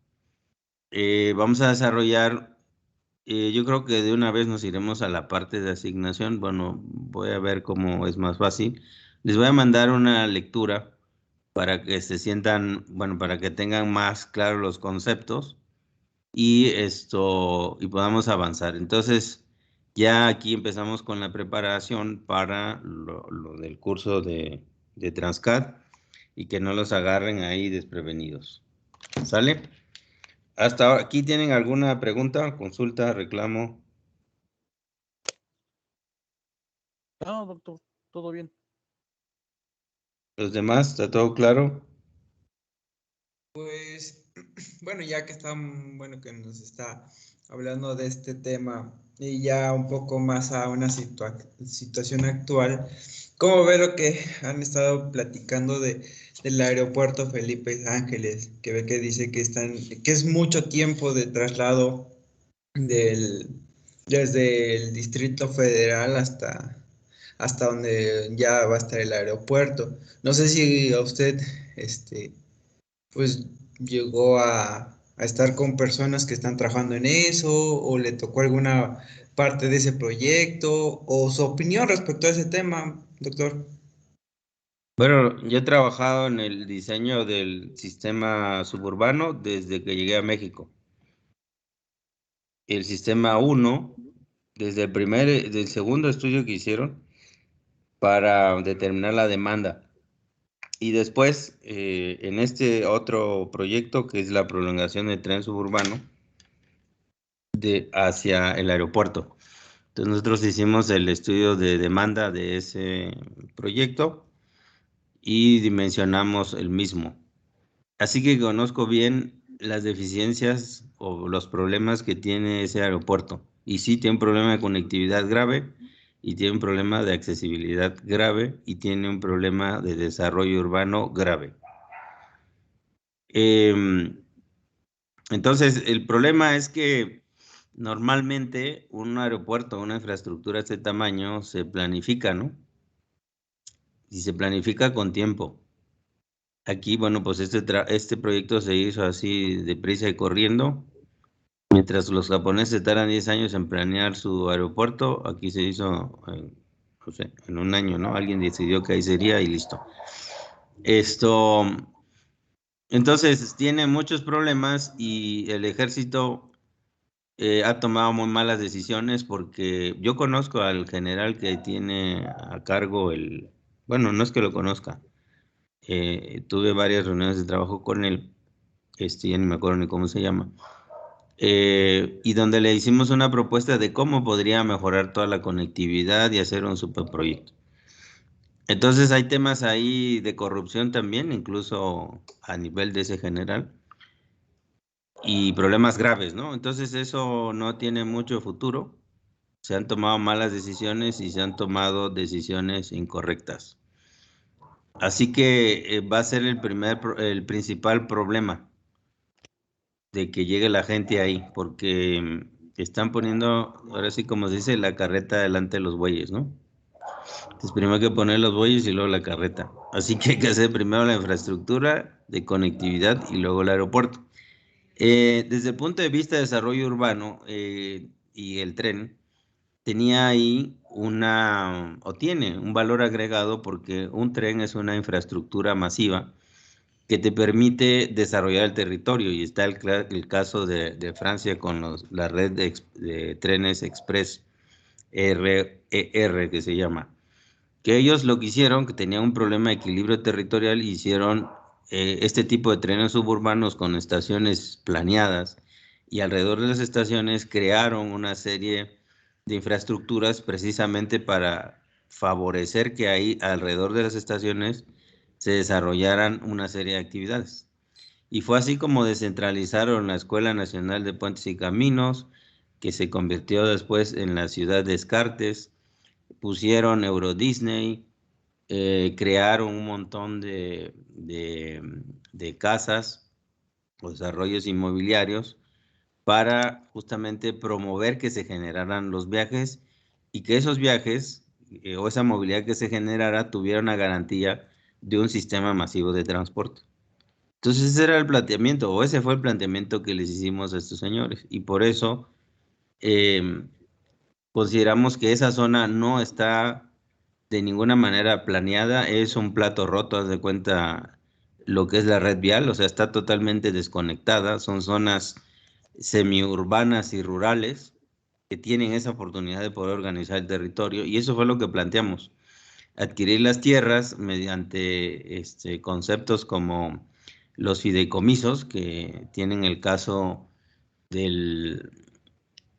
Vamos a desarrollar, yo creo que de una vez nos iremos a la parte de asignación. Bueno, voy a ver cómo es más fácil. Les voy a mandar una lectura para que se sientan, bueno, para que tengan más claros los conceptos y y podamos avanzar. Entonces, ya aquí empezamos con la preparación para lo del curso de Transcat y que no los agarren ahí desprevenidos. ¿Sale? Hasta ahora, ¿aquí tienen alguna pregunta, consulta, reclamo? No, doctor, todo bien. ¿Los demás? ¿Está todo claro? Pues bueno, ya que bueno, que nos está hablando de este tema y ya un poco más a una situación actual, ¿cómo ve lo que han estado platicando del aeropuerto Felipe Ángeles? Que ve que dice que es mucho tiempo de traslado del, desde el Distrito Federal hasta donde ya va a estar el aeropuerto. No sé si a usted, pues llegó a estar con personas que están trabajando en eso o le tocó alguna parte de ese proyecto o su opinión respecto a ese tema, doctor. Bueno, yo he trabajado en el diseño del sistema suburbano desde que llegué a México. El sistema 1, desde el segundo estudio que hicieron para determinar la demanda. Y después, en este otro proyecto, que es la prolongación del tren suburbano hacia el aeropuerto. Entonces nosotros hicimos el estudio de demanda de ese proyecto y dimensionamos el mismo. Así que conozco bien las deficiencias o los problemas que tiene ese aeropuerto. Y sí tiene un problema de conectividad grave, y tiene un problema de accesibilidad grave, y tiene un problema de desarrollo urbano grave. Entonces, el problema es que normalmente un aeropuerto, una infraestructura de este tamaño se planifica, ¿no? Y se planifica con tiempo. Aquí, bueno, pues este proyecto se hizo así deprisa y corriendo. Mientras los japoneses tardan 10 años en planear su aeropuerto, aquí se hizo no sé, en un año, ¿no? Alguien decidió que ahí sería y listo. Entonces, tiene muchos problemas y el ejército ha tomado muy malas decisiones, porque yo conozco al general que tiene a cargo bueno, no es que lo conozca, tuve varias reuniones de trabajo con él, ya ni me acuerdo ni cómo se llama, y donde le hicimos una propuesta de cómo podría mejorar toda la conectividad y hacer un superproyecto. Entonces hay temas ahí de corrupción también, incluso a nivel de ese general, y problemas graves, ¿no? Entonces eso no tiene mucho futuro. Se han tomado malas decisiones y se han tomado decisiones incorrectas. Así que va a ser el principal problema de que llegue la gente ahí, porque están poniendo, ahora sí como se dice, la carreta delante de los bueyes, ¿no? Entonces primero hay que poner los bueyes y luego la carreta. Así que hay que hacer primero la infraestructura de conectividad y luego el aeropuerto. Desde el punto de vista de desarrollo urbano y el tren, tenía ahí tiene un valor agregado, porque un tren es una infraestructura masiva que te permite desarrollar el territorio, y está el caso de Francia con la red de trenes express RER, que se llama, que ellos lo que hicieron, que tenían un problema de equilibrio territorial, hicieron este tipo de trenes suburbanos con estaciones planeadas, y alrededor de las estaciones crearon una serie de infraestructuras precisamente para favorecer que ahí alrededor de las estaciones se desarrollaran una serie de actividades. Y fue así como descentralizaron la Escuela Nacional de Puentes y Caminos, que se convirtió después en la ciudad de Descartes. Pusieron Euro Disney, crearon un montón de casas o desarrollos inmobiliarios para justamente promover que se generaran los viajes, y que esos viajes o esa movilidad que se generara tuviera una garantía de un sistema masivo de transporte. Entonces ese era el planteamiento, o ese fue el planteamiento que les hicimos a estos señores, y por eso consideramos que esa zona no está de ninguna manera planeada, es un plato roto, haz de cuenta, lo que es la red vial, o sea, está totalmente desconectada, son zonas semiurbanas y rurales que tienen esa oportunidad de poder organizar el territorio, y eso fue lo que planteamos: adquirir las tierras mediante conceptos como los fideicomisos, que tienen el caso del,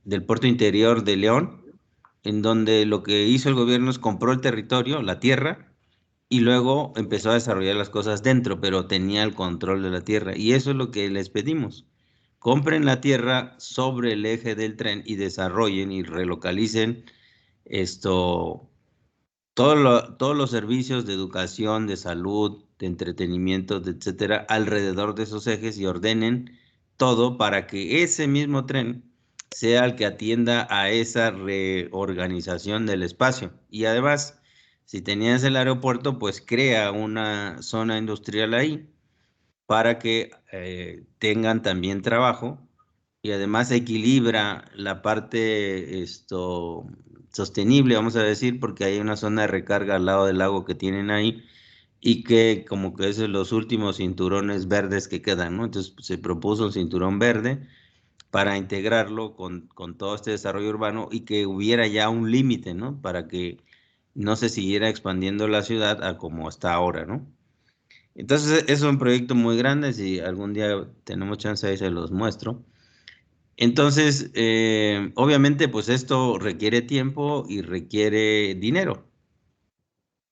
del puerto interior de León, en donde lo que hizo el gobierno es compró el territorio, la tierra, y luego empezó a desarrollar las cosas dentro, pero tenía el control de la tierra. Y eso es lo que les pedimos: compren la tierra sobre el eje del tren y desarrollen y relocalicen todos los servicios de educación, de salud, de entretenimiento, etcétera, alrededor de esos ejes, y ordenen todo para que ese mismo tren sea el que atienda a esa reorganización del espacio. Y además, si tenías el aeropuerto, pues crea una zona industrial ahí para que tengan también trabajo, y además equilibra la parte sostenible, vamos a decir, porque hay una zona de recarga al lado del lago que tienen ahí, y que como que es de los últimos cinturones verdes que quedan, ¿no? Entonces se propuso un cinturón verde para integrarlo con todo este desarrollo urbano y que hubiera ya un límite, ¿no? Para que no se siguiera expandiendo la ciudad a como está ahora, ¿no? Entonces es un proyecto muy grande, si algún día tenemos chance ahí se los muestro. Entonces, obviamente, pues esto requiere tiempo y requiere dinero.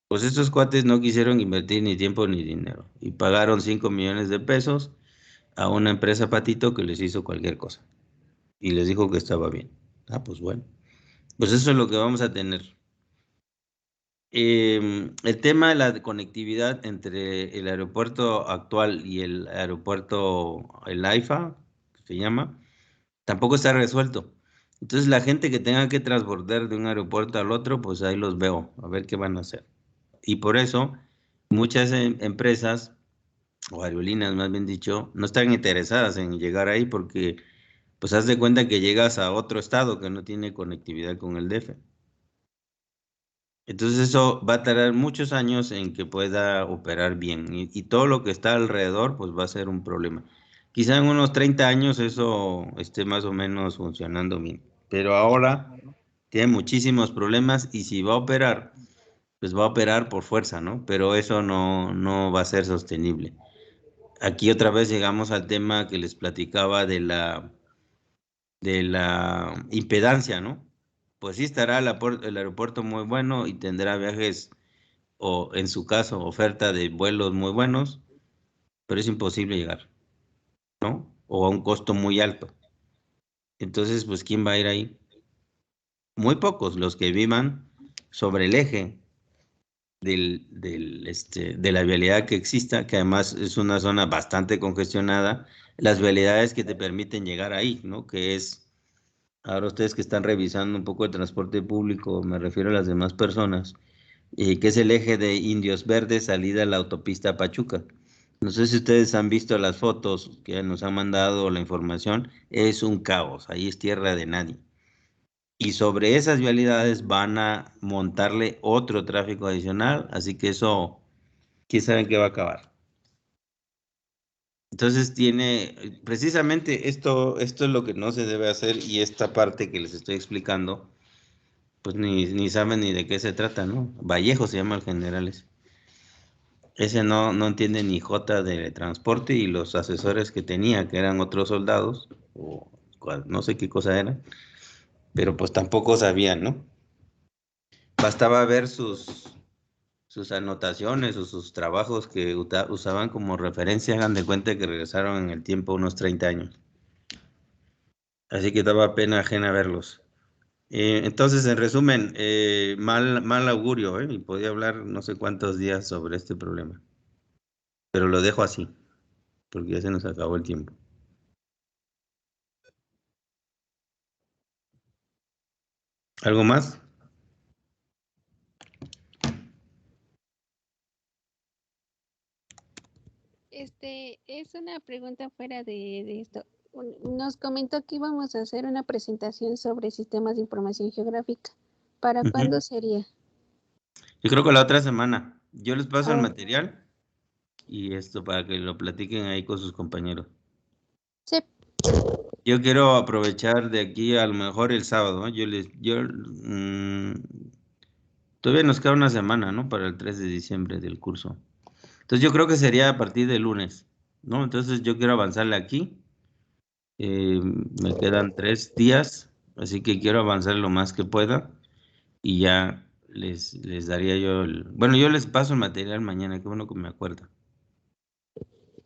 Pues estos cuates no quisieron invertir ni tiempo ni dinero y pagaron 5 millones de pesos a una empresa patito que les hizo cualquier cosa y les dijo que estaba bien. Ah, pues bueno, pues eso es lo que vamos a tener. El tema de la conectividad entre el aeropuerto actual y el aeropuerto, el AIFA, que se llama, tampoco está resuelto. Entonces la gente que tenga que transbordar de un aeropuerto al otro, pues ahí los veo, a ver qué van a hacer. Y por eso muchas empresas, o aerolíneas más bien dicho, no están interesadas en llegar ahí porque, pues haz de cuenta que llegas a otro estado que no tiene conectividad con el DF. Entonces eso va a tardar muchos años en que pueda operar bien y todo lo que está alrededor pues va a ser un problema. Quizá en unos 30 años eso esté más o menos funcionando bien, pero ahora tiene muchísimos problemas y si va a operar, pues va a operar por fuerza, ¿no? Pero eso no va a ser sostenible. Aquí otra vez llegamos al tema que les platicaba de la impedancia, ¿no? Pues sí estará el aeropuerto muy bueno y tendrá viajes o en su caso oferta de vuelos muy buenos, pero es imposible llegar, ¿no? O a un costo muy alto. Entonces, pues, ¿quién va a ir ahí? Muy pocos los que vivan sobre el eje de la vialidad que exista, que además es una zona bastante congestionada, las vialidades que te permiten llegar ahí, ¿no? Que es, ahora ustedes que están revisando un poco el transporte público, me refiero a las demás personas, que es el eje de Indios Verdes, salida a la autopista Pachuca. No sé si ustedes han visto las fotos que nos han mandado, la información, es un caos, ahí es tierra de nadie. Y sobre esas vialidades van a montarle otro tráfico adicional, así que eso, ¿quién sabe en qué va a acabar? Entonces tiene, precisamente esto es lo que no se debe hacer y esta parte que les estoy explicando, pues ni saben ni de qué se trata, ¿no? Vallejo se llama el general ese. Ese no entiende ni jota de transporte y los asesores que tenía, que eran otros soldados, o no sé qué cosa eran, pero pues tampoco sabían, ¿no? Bastaba ver sus anotaciones o sus trabajos que usaban como referencia, hagan de cuenta que regresaron en el tiempo unos 30 años. Así que daba pena ajena verlos. Entonces, en resumen, mal augurio, y podía hablar no sé cuántos días sobre este problema, pero lo dejo así, porque ya se nos acabó el tiempo. ¿Algo más? Es una pregunta fuera de esto. Nos comentó que íbamos a hacer una presentación sobre sistemas de información geográfica. ¿Para cuándo sería? Yo creo que la otra semana. Yo les paso el Oh, material y esto para que lo platiquen ahí con sus compañeros. sí. Yo quiero aprovechar de aquí a lo mejor el sábado, ¿no? Todavía nos queda una semana, ¿no? Para el 3 de diciembre del curso. Entonces yo creo que sería a partir del lunes, ¿no? Entonces yo quiero avanzarle aquí. Me quedan 3 días, así que quiero avanzar lo más que pueda y ya les daría yo Bueno, yo les paso el material mañana, qué bueno que me acuerdo.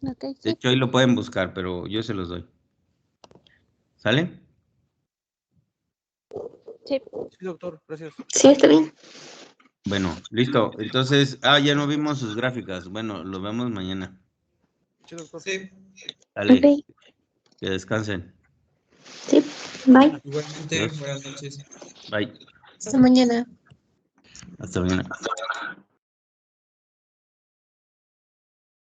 Ok, De sí. hecho, ahí lo pueden buscar, pero yo se los doy. ¿Sale? Sí. Sí, doctor, gracias. Sí, está bien. Bueno, listo. Entonces, ya no vimos sus gráficas. Bueno, lo vemos mañana. Sí, doctor. Sí, Dale, Ok, que descansen. sí, bye. igualmente, Adiós. buenas noches. Bye. Hasta mañana. Hasta mañana.